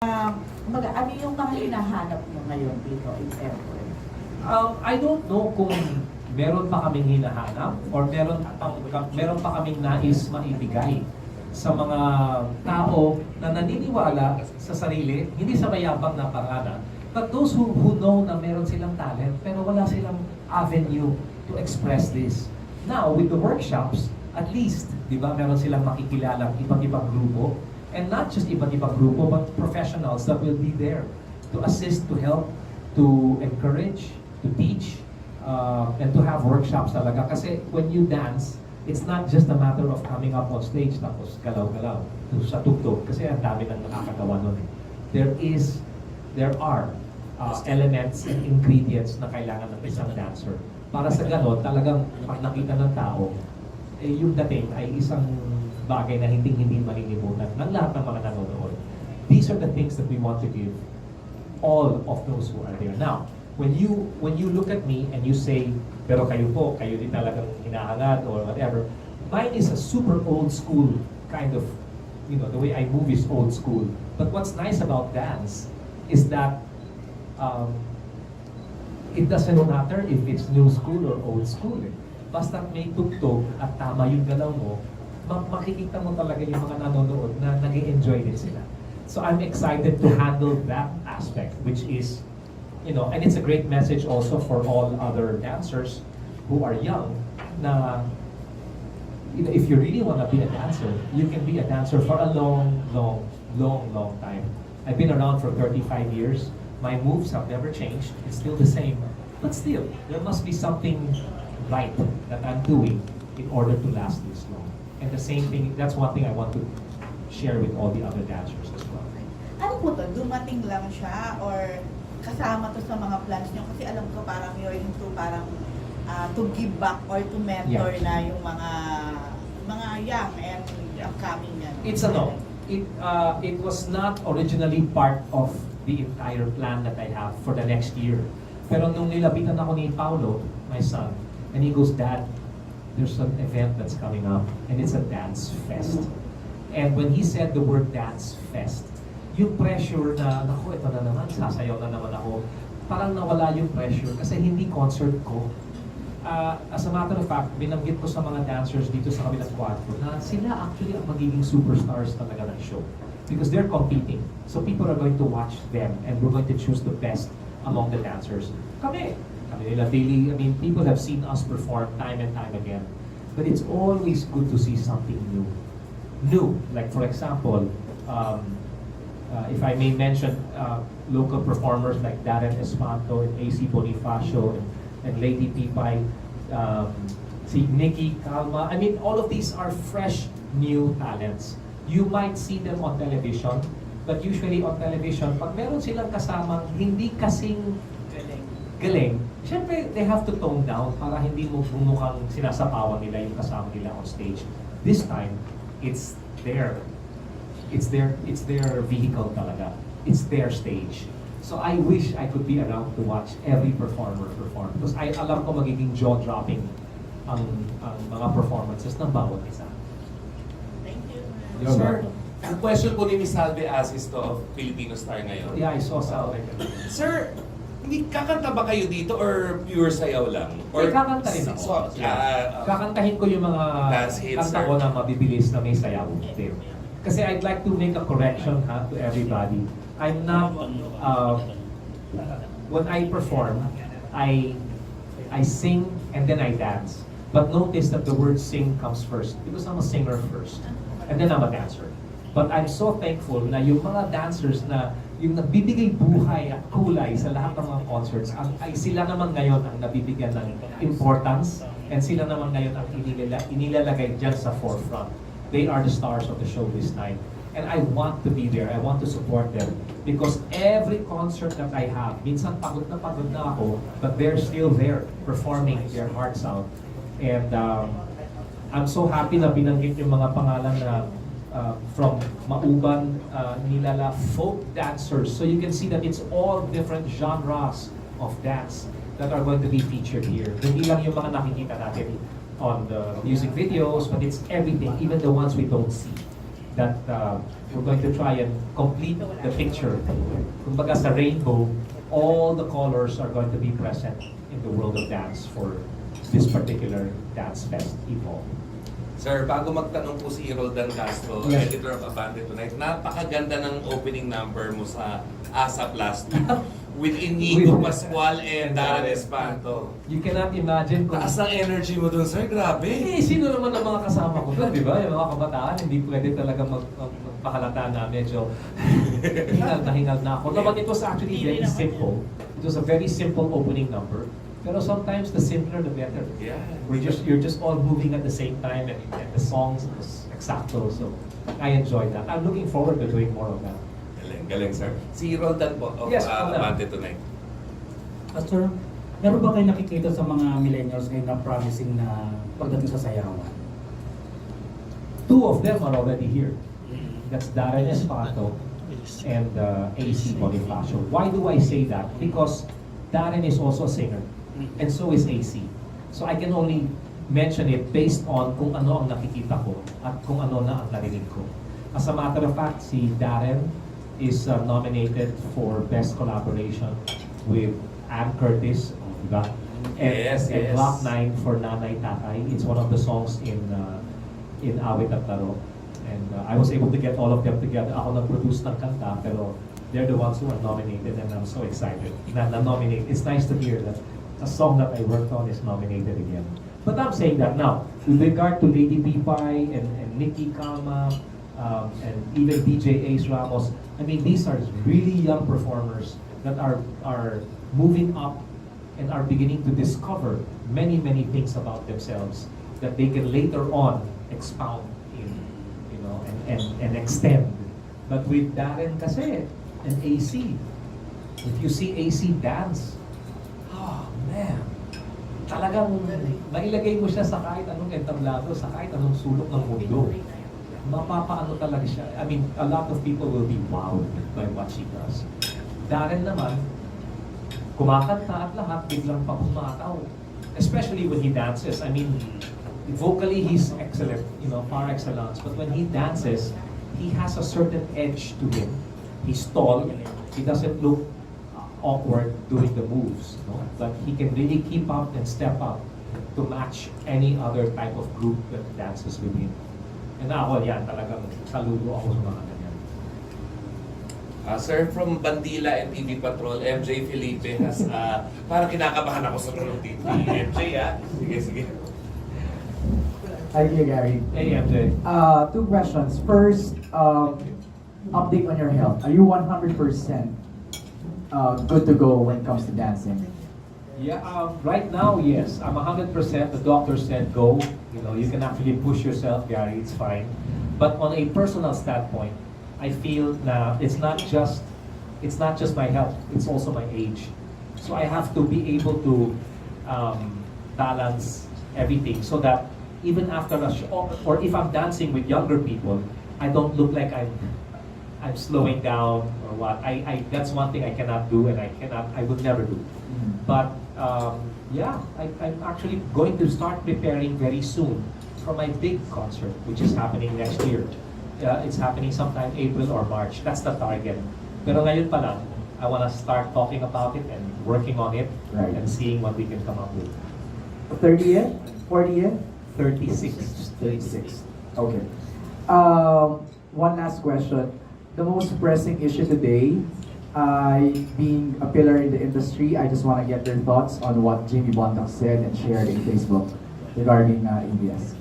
Ano yung mga hinahanap nyo ngayon dito in Temple? I don't know kung meron pa kaming hinahanap or meron pa kaming nais maibigay sa mga tao na naniniwala sa sarili, hindi sa mayabang na parana, but those who know na meron silang talent pero wala silang avenue to express this. Now, with the workshops, at least, di ba, meron silang makikilalang iba't ibang grupo, and not just iba't ibang grupo, but professionals that will be there to assist, to help, to encourage, to teach, and to have workshops talaga. Kasi when you dance, it's not just a matter of coming up on stage tapos galaw-galaw sa tugtog. Kasi ang dami nang nakakagawa nun. There are elements and ingredients na kailangan ng isang dancer. Para sa ganon, talagang pag nakita ng tao, yung dating ay isang bagay na hindi malilimutan ng lahat ng mga nanonood. These are the things that we want to give all of those who are there. Now, when you look at me and you say, pero kayo din talagang hinahangad or whatever, mine is a super old school kind of, the way I move is old school. But what's nice about dance is that it doesn't matter if it's new school or old school. Basta may tugtog at tama yung galaw mo, makikita mo talaga yung mga nanonood na nag-enjoy din sila. So I'm excited to handle that aspect, which is, and it's a great message also for all other dancers who are young, na, if you really want to be a dancer, you can be a dancer for a long time. I've been around for 35 years. My moves have never changed. It's still the same. But still, there must be something right that I'm doing in order to last this long. And the same thing, that's one thing I want to share with all the other dancers as well. Ano po to? Dumating lang siya or kasama to sa mga plans nyo? Kasi alam ko parang you're into parang to give back or to mentor na yung mga young and upcoming yan. It's a no. It was not originally part of the entire plan that I have for the next year. Pero nung nilapitan ako ni Paulo, my son, and he goes, "Dad, there's an event that's coming up, and it's a dance fest." And when he said the word dance fest, yung pressure na, naku, ito na naman, sasayaw na naman ako, parang nawala yung pressure kasi hindi concert ko. As a matter of fact, binanggit ko sa mga dancers dito sa kabilang kwarto na sila actually ang magiging superstars talaga ng show. Because they're competing. So people are going to watch them and we're going to choose the best among the dancers. Kami nila daily, people have seen us perform time and time again. But it's always good to see something new. Like for example, if I may mention local performers like Darren Espanto and AC Bonifacio and Lady Pipay, si Nikki Calma. All of these are fresh, new talents. You might see them on television, but usually on television, pag meron silang kasamang hindi kasing galing, syempre they have to tone down para hindi mo mukhang sinasapawan nila yung kasama nila on stage. This time, it's their vehicle talaga. It's their stage. So I wish I could be around to watch every performer perform because alam ko magiging jaw-dropping ang mga performances ng bawat isa. Thank you. You're Sir, welcome. ang question po ni Miss Salve Asis to of Filipino Star ngayon. Yeah, I saw Salve. Sir, hindi kakanta ba kayo dito or pure sayaw lang? Or Kakanta rin ako. Kakantahin ko yung mga dance hits, kanta ko na mabibilis na may sayaw. Kasi I'd like to make a correction to everybody. I'm not, when I perform, I sing and then I dance. But notice that the word sing comes first because I'm a singer first. And then I'm a dancer. But I'm so thankful na yung mga dancers na yung nagbibigay buhay at kulay sa lahat ng mga concerts, ay sila naman ngayon ang nabibigyan ng importance and sila naman ngayon ang inilalagay dyan sa forefront. They are the stars of the show this time. And I want to be there. I want to support them. Because every concert that I have, minsan pagod na ako, but they're still there performing their hearts out. And I'm so happy na binanggit yung mga pangalan na from Mauban, Nilala, folk dancers. So you can see that it's all different genres of dance that are going to be featured here. Hindi lang yung mga nakikita natin on the music videos, but it's everything, even the ones we don't see. that we're going to try and complete the picture. Kumbaga sa rainbow, all the colors are going to be present in the world of dance for this particular dance fest evolt. Sir, bago magtanong po si Roldan Castro, Yes. editor of Abante Tonight, napakaganda ng opening number mo sa ASAP last week with Inigo Pascual and Darren Espanto. You cannot imagine kung... Taas ng energy mo dun, sir. Grabe. Eh, sino naman ang mga kasama ko doon, di ba? Yung mga kabataan, hindi pwede talaga magpakalata na medyo hingal na ako. No, but it was actually very simple. It was a very simple opening number. Pero sometimes the simpler the better. Yeah. You're just all moving at the same time, and the songs was exacto. So I enjoyed that. I'm looking forward to doing more of that. Galing, sir. Si Roldan po of Yes, Roldan. Abante Tonight. Pastor, meron ba kayo nakikita sa mga millennials ngayon na promising na pagdating sa sayawan? Two of them are already here. That's Darren Espanto and AC Bonifacio. Why do I say that? Because Darren is also a singer, and so is AC. So I can only mention it based on kung ano ang nakikita ko at kung ano na ang narinig ko. As a matter of fact, si Darren is nominated for Best Collaboration with Ann Curtis, diba? Yes, and yes. Block 9 for Nanay Tatay. It's one of the songs in Awit at Laro. And I was able to get all of them together. Ako nag-produce ng kanta, pero they're the ones who are nominated, and I'm so excited na nominated. It's nice to hear that a song that I worked on is nominated again. But I'm saying that now, with regard to Lady Pipay and Nikki Kalma, and even DJ Ace Ramos, I mean, these are really young performers that are moving up and are beginning to discover many things about themselves that they can later on expound in, you know, and extend. But with Darren kasi and AC, if you see AC dance, oh man, talagang mailagay mo siya sa kahit anong entablado, sa kahit anong sulok ng mundo. Mapapaano talaga siya. I mean, a lot of people will be wowed by what she does. Darren naman, kumakanta at lahat, biglang pumataw. Especially when he dances. I mean, vocally he's excellent, you know, par excellence. But when he dances, he has a certain edge to him. He's tall. He doesn't look awkward doing the moves, no? But he can really keep up and step up to match any other type of group that dances with him. And ako yan, talagang saludo ako sa mga ganyan. Sir, from Bandila and TV Patrol, MJ Felipe has, parang kinakabahan ako sa tanong dito. MJ, Sige. Hi, dear Gary. Hey, MJ. Two questions. First, update on your health. Are you 100% good to go when it comes to dancing? Yeah, right now, yes. I'm 100%. The doctor said go. You know, you can actually push yourself, Gary. It's fine. But on a personal standpoint, I feel that it's not just my health. It's also my age. So I have to be able to balance everything so that even after a show, or if I'm dancing with younger people, I don't look like I'm slowing down or what. That's one thing I cannot do, and I would never do. But yeah, I'm actually going to start preparing very soon for my big concert, which is happening next year. It's happening sometime April or March. That's the target. Pero ngayon pa lang, I want to start talking about it and working on it, Right. and seeing what we can come up with. 30th? 40th? 36. 36. Okay. One last question. The most pressing issue today, being a pillar in the industry, I just want to get your thoughts on what Jimmy Bondoc said and shared in Facebook regarding ABS.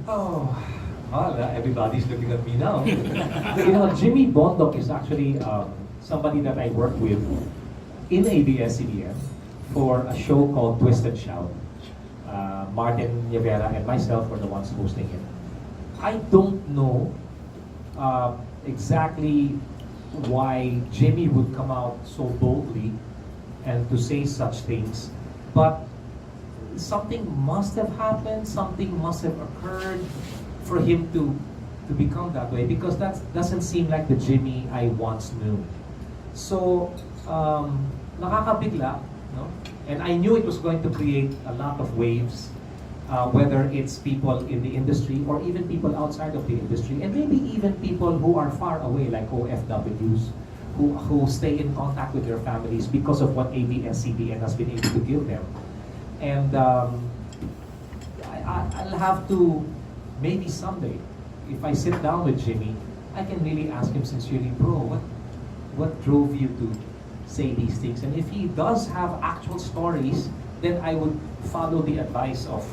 Oh, well, everybody's looking at me now. You know, Jimmy Bondoc is actually somebody that I work with in ABS-CBN for a show called Twist and Shout. Martin Rivera and myself were the ones hosting it. I don't know exactly why Jimmy would come out so boldly and to say such things, but something must have happened, something must have occurred for him to become that way, because that doesn't seem like the Jimmy I once knew. So, nakakabigla, no? And I knew it was going to create a lot of waves whether it's people in the industry or even people outside of the industry, and maybe even people who are far away, like OFWs, who stay in contact with their families because of what ABS-CBN has been able to give them. And I'll have to, maybe someday, if I sit down with Jimmy, I can really ask him sincerely, bro, what drove you to say these things? And if he does have actual stories, then I would follow the advice of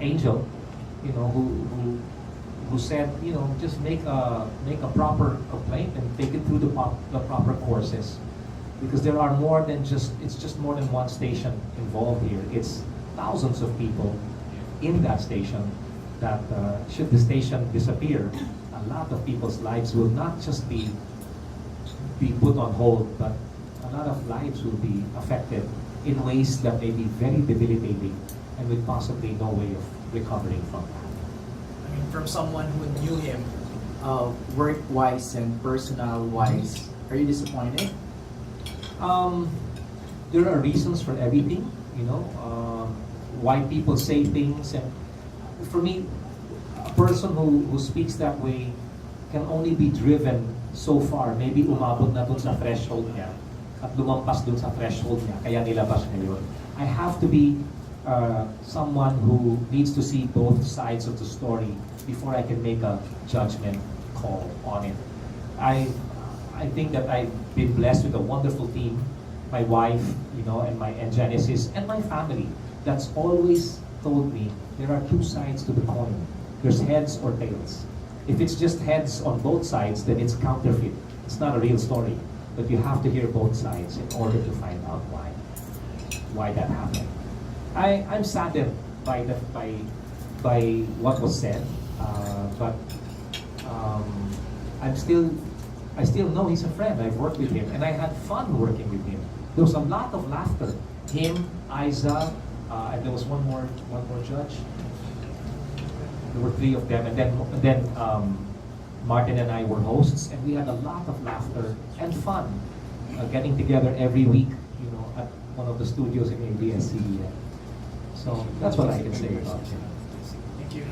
Angel, you know, who said, you know, just make a proper complaint and take it through the proper courses, because there are more than it's just more than one station involved here. It's thousands of people in that station that should the station disappear, a lot of people's lives will not just be put on hold, but a lot of lives will be affected in ways that may be very debilitating and with possibly no way of recovering from that. I mean, from someone who knew him, Work-wise and personal-wise, are you disappointed? There are reasons for everything, you know, why people say things, and for me, a person who speaks that way can only be driven so far. Maybe umabot na dun sa threshold niya at lumampas dun sa threshold niya, kaya nilabas niya yun. I have to be someone who needs to see both sides of the story before I can make a judgment call on it. I think that I've been blessed with a wonderful team, my wife, you know, and Genesis, and my family, that's always told me there are two sides to the coin. There's heads or tails. If it's just heads on both sides, then it's counterfeit. It's not a real story. But you have to hear both sides in order to find out why that happened. I'm saddened by what was said, but I still know he's a friend. I've worked with him, and I had fun working with him. There was a lot of laughter. Him, Isa, and there was one more judge. There were three of them, and then Martin and I were hosts, and we had a lot of laughter and fun getting together every week, you know, at one of the studios in ABS-CBN. So that's what I can say about him. thank you.